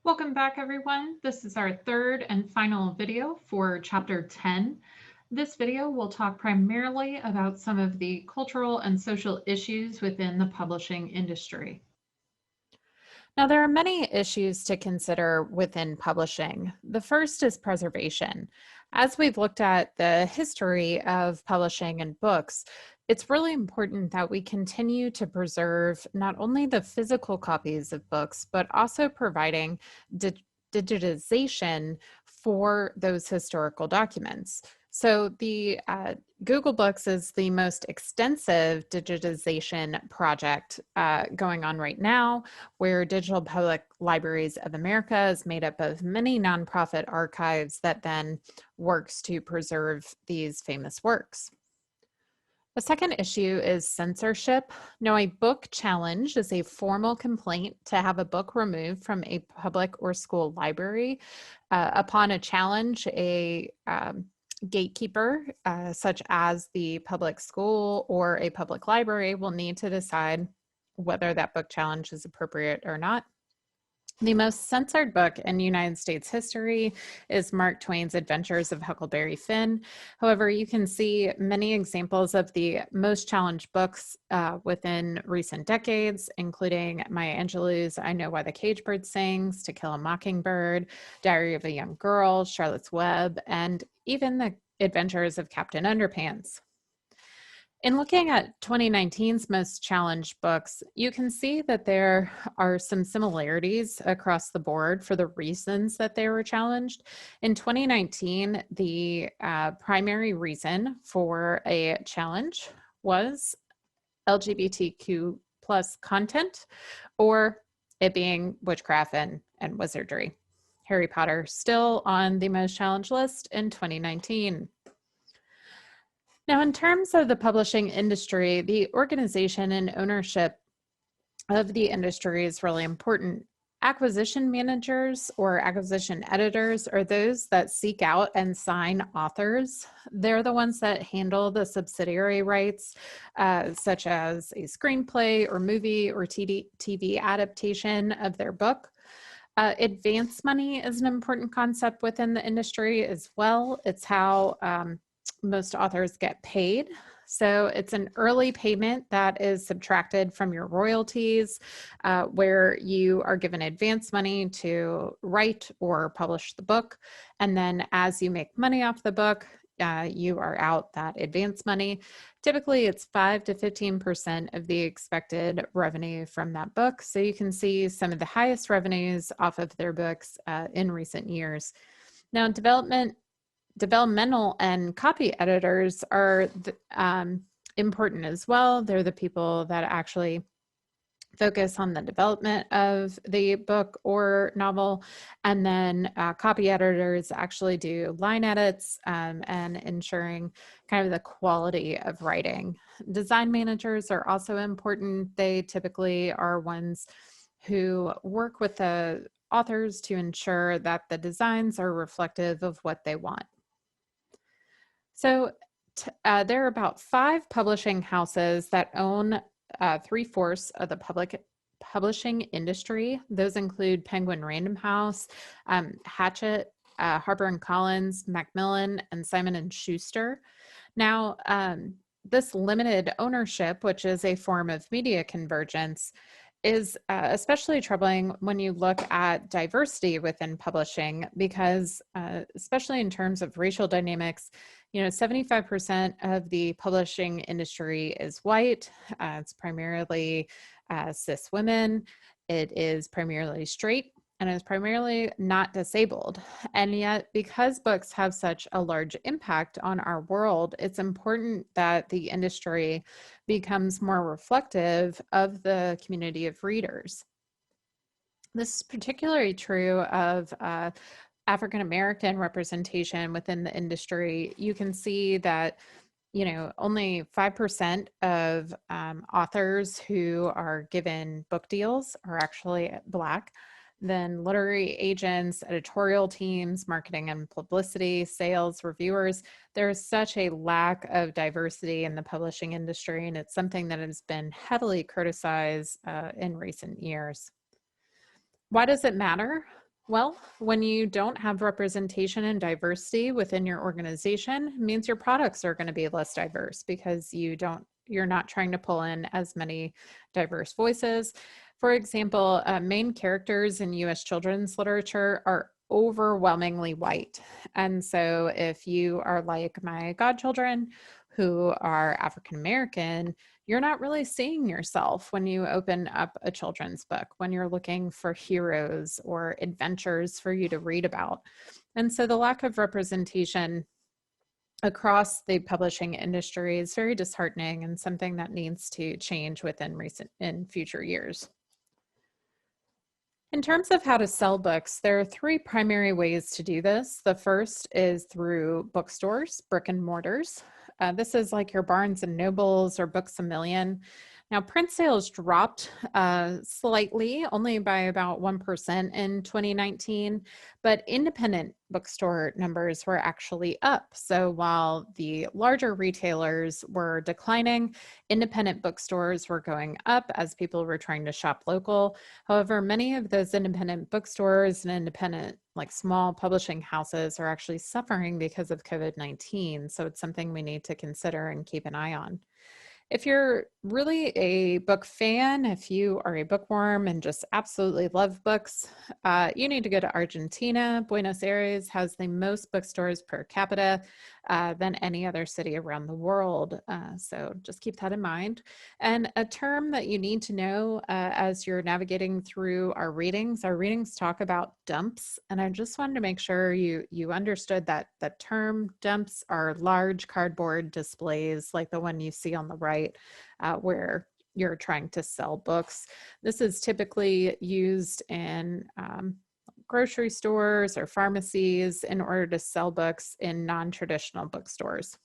Welcome back, everyone. This is our third and final video for Chapter 10. This video will talk primarily about some of the cultural and social issues within the publishing industry. Now, there are many issues to consider within publishing. The first is preservation. As we've looked at the history of publishing and books, it's really important that we continue to preserve not only the physical copies of books, but also providing digitization for those historical documents. So the Google Books is the most extensive digitization project going on right now, where Digital Public Libraries of America is made up of many nonprofit archives that then works to preserve these famous works. The second issue is censorship. Now, a book challenge is a formal complaint to have a book removed from a public or school library. Upon a challenge, a gatekeeper, such as the public school or a public library, will need to decide whether that book challenge is appropriate or not. The most censored book in United States history is Mark Twain's Adventures of Huckleberry Finn. However, you can see many examples of the most challenged books within recent decades, including Maya Angelou's I Know Why the Caged Bird Sings, To Kill a Mockingbird, Diary of a Young Girl, Charlotte's Web, and even The Adventures of Captain Underpants. In looking at 2019's most challenged books, you can see that there are some similarities across the board for the reasons that they were challenged. In 2019, the primary reason for a challenge was LGBTQ plus content, or it being witchcraft and wizardry. Harry Potter still on the most challenged list in 2019. Now, in terms of the publishing industry, the organization and ownership of the industry is really important. Acquisition managers or acquisition editors are those that seek out and sign authors. They're the ones that handle the subsidiary rights, such as a screenplay or movie or TV adaptation of their book. Advance money is an important concept within the industry as well. It's how most authors get paid. So it's an early payment that is subtracted from your royalties, where you are given advance money to write or publish the book. And then as you make money off the book, you are out that advance money. Typically, it's 5 to 15% of the expected revenue from that book. So you can see some of the highest revenues off of their books in recent years. Now, developmental and copy editors are important as well. They're the people that actually focus on the development of the book or novel. And then copy editors actually do line edits and ensuring kind of the quality of writing. Design managers are also important. They typically are ones who work with the authors to ensure that the designs are reflective of what they want. So there are about 5 publishing houses that own 3/4 of the public publishing industry. Those include Penguin Random House, Hachette, Harper & Collins, Macmillan, and Simon & Schuster. Now, this limited ownership, which is a form of media convergence, is especially troubling when you look at diversity within publishing, because especially in terms of racial dynamics, 75% of the publishing industry is white. It's primarily cis women. It is primarily straight, and is primarily not disabled. And yet, because books have such a large impact on our world, it's important that the industry becomes more reflective of the community of readers. This is particularly true of African American representation within the industry. You can see that only 5% of authors who are given book deals are actually Black. Then literary agents, editorial teams, marketing and publicity, sales, reviewers. There's such a lack of diversity in the publishing industry, and it's something that has been heavily criticized in recent years. Why does it matter? Well, when you don't have representation and diversity within your organization, it means your products are going to be less diverse because you're not trying to pull in as many diverse voices. For example, main characters in US children's literature are overwhelmingly white. And so if you are like my godchildren who are African American, you're not really seeing yourself when you open up a children's book, when you're looking for heroes or adventures for you to read about. And so the lack of representation across the publishing industry is very disheartening and something that needs to change in future years. In terms of how to sell books, there are three primary ways to do this. The first is through bookstores, brick and mortars. This is like your Barnes and Nobles or Books A Million. Now, print sales dropped slightly, only by about 1% in 2019, but independent bookstore numbers were actually up. So while the larger retailers were declining, independent bookstores were going up as people were trying to shop local. However, many of those independent bookstores and independent, like small publishing houses, are actually suffering because of COVID-19. So it's something we need to consider and keep an eye on. If you're really a book fan, if you are a bookworm and just absolutely love books, you need to go to Argentina. Buenos Aires has the most bookstores per capita than any other city around the world. So just keep that in mind. And a term that you need to know as you're navigating through our readings talk about dumps. And I just wanted to make sure you understood that the term dumps are large cardboard displays like the one you see on the right, where you're trying to sell books. This is typically used in grocery stores or pharmacies in order to sell books in non-traditional bookstores.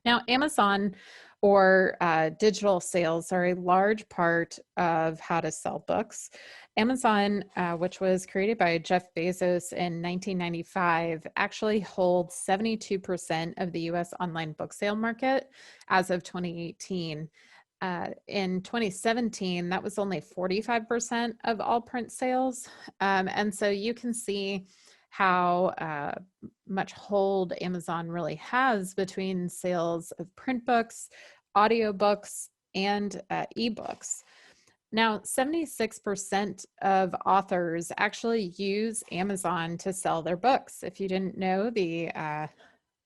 Now, Amazon or digital sales are a large part of how to sell books. Amazon, which was created by Jeff Bezos in 1995, actually holds 72% of the US online book sale market as of 2018. In 2017, that was only 45% of all print sales. And so you can see how much hold Amazon really has between sales of print books, audiobooks, and ebooks. Now, 76% of authors actually use Amazon to sell their books. If you didn't know, the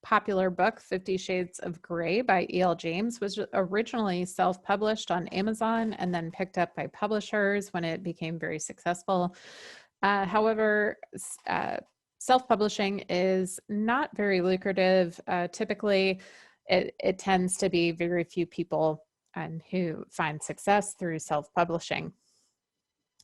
popular book 50 Shades of Grey by E.L. James was originally self-published on Amazon and then picked up by publishers when it became very successful. However, self-publishing is not very lucrative. Typically, it tends to be very few people who find success through self-publishing.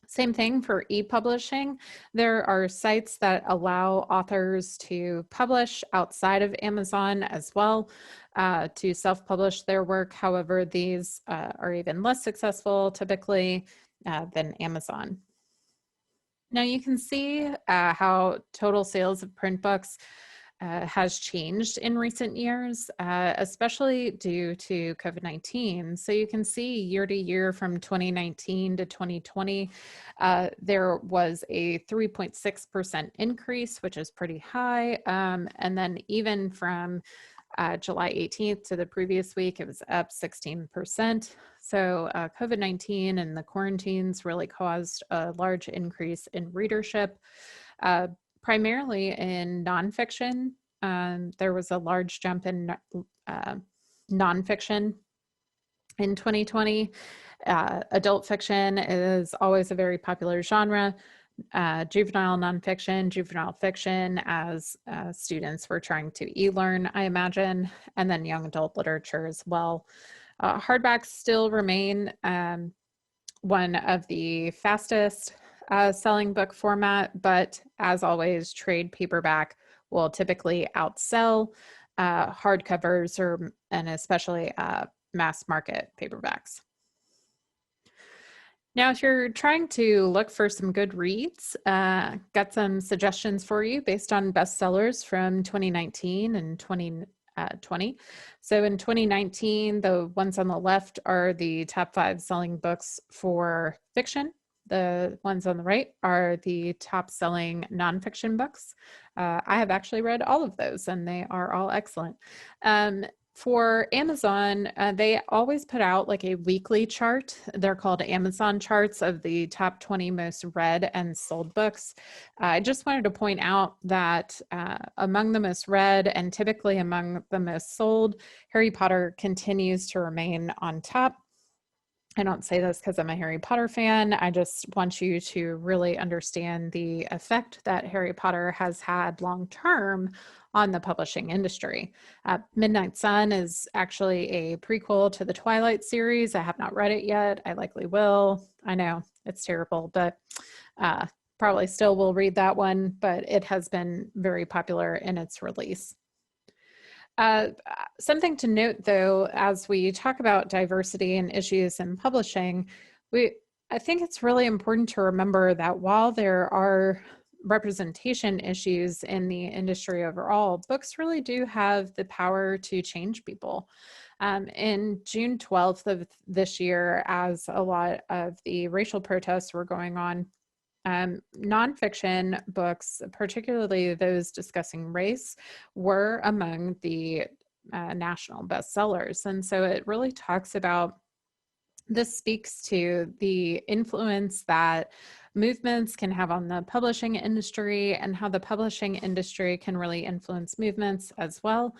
Same thing for e-publishing. There are sites that allow authors to publish outside of Amazon as well, to self-publish their work. However, these are even less successful typically than Amazon. Now you can see how total sales of print books has changed in recent years, especially due to COVID-19. So you can see year to year from 2019 to 2020, there was a 3.6% increase, which is pretty high. And then even from July 18th to the previous week, it was up 16%. So COVID-19 and the quarantines really caused a large increase in readership. Primarily in nonfiction. There was a large jump in nonfiction in 2020. Adult fiction is always a very popular genre. Juvenile nonfiction, juvenile fiction, as students were trying to e-learn, I imagine, and then young adult literature as well. Hardbacks still remain one of the fastest selling book format, but as always, trade paperback will typically outsell hardcovers and especially mass market paperbacks. Now, if you're trying to look for some good reads, got some suggestions for you based on bestsellers from 2019 and 2020. So in 2019, the ones on the left are the top 5 selling books for fiction. The ones on the right are the top selling nonfiction books. I have actually read all of those and they are all excellent. For Amazon, they always put out like a weekly chart. They're called Amazon charts of the top 20 most read and sold books. I just wanted to point out that among the most read and typically among the most sold, Harry Potter continues to remain on top. I don't say this because I'm a Harry Potter fan. I just want you to really understand the effect that Harry Potter has had long term on the publishing industry. Midnight Sun is actually a prequel to the Twilight series. I have not read it yet. I likely will. I know it's terrible, but probably still will read that one, but it has been very popular in its release. Something to note, though, as we talk about diversity and issues in publishing, I think it's really important to remember that while there are representation issues in the industry overall, books really do have the power to change people. In June 12th of this year, as a lot of the racial protests were going on, nonfiction books, particularly those discussing race, were among the national bestsellers. And so it really talks about, this speaks to the influence that movements can have on the publishing industry and how the publishing industry can really influence movements as well.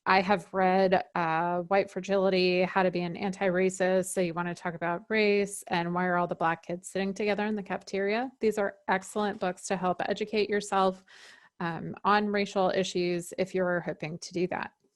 I have read White Fragility, How to Be an Anti-Racist. So you want to talk about race and why are all the Black kids sitting together in the cafeteria? These are excellent books to help educate yourself on racial issues if you're hoping to do that.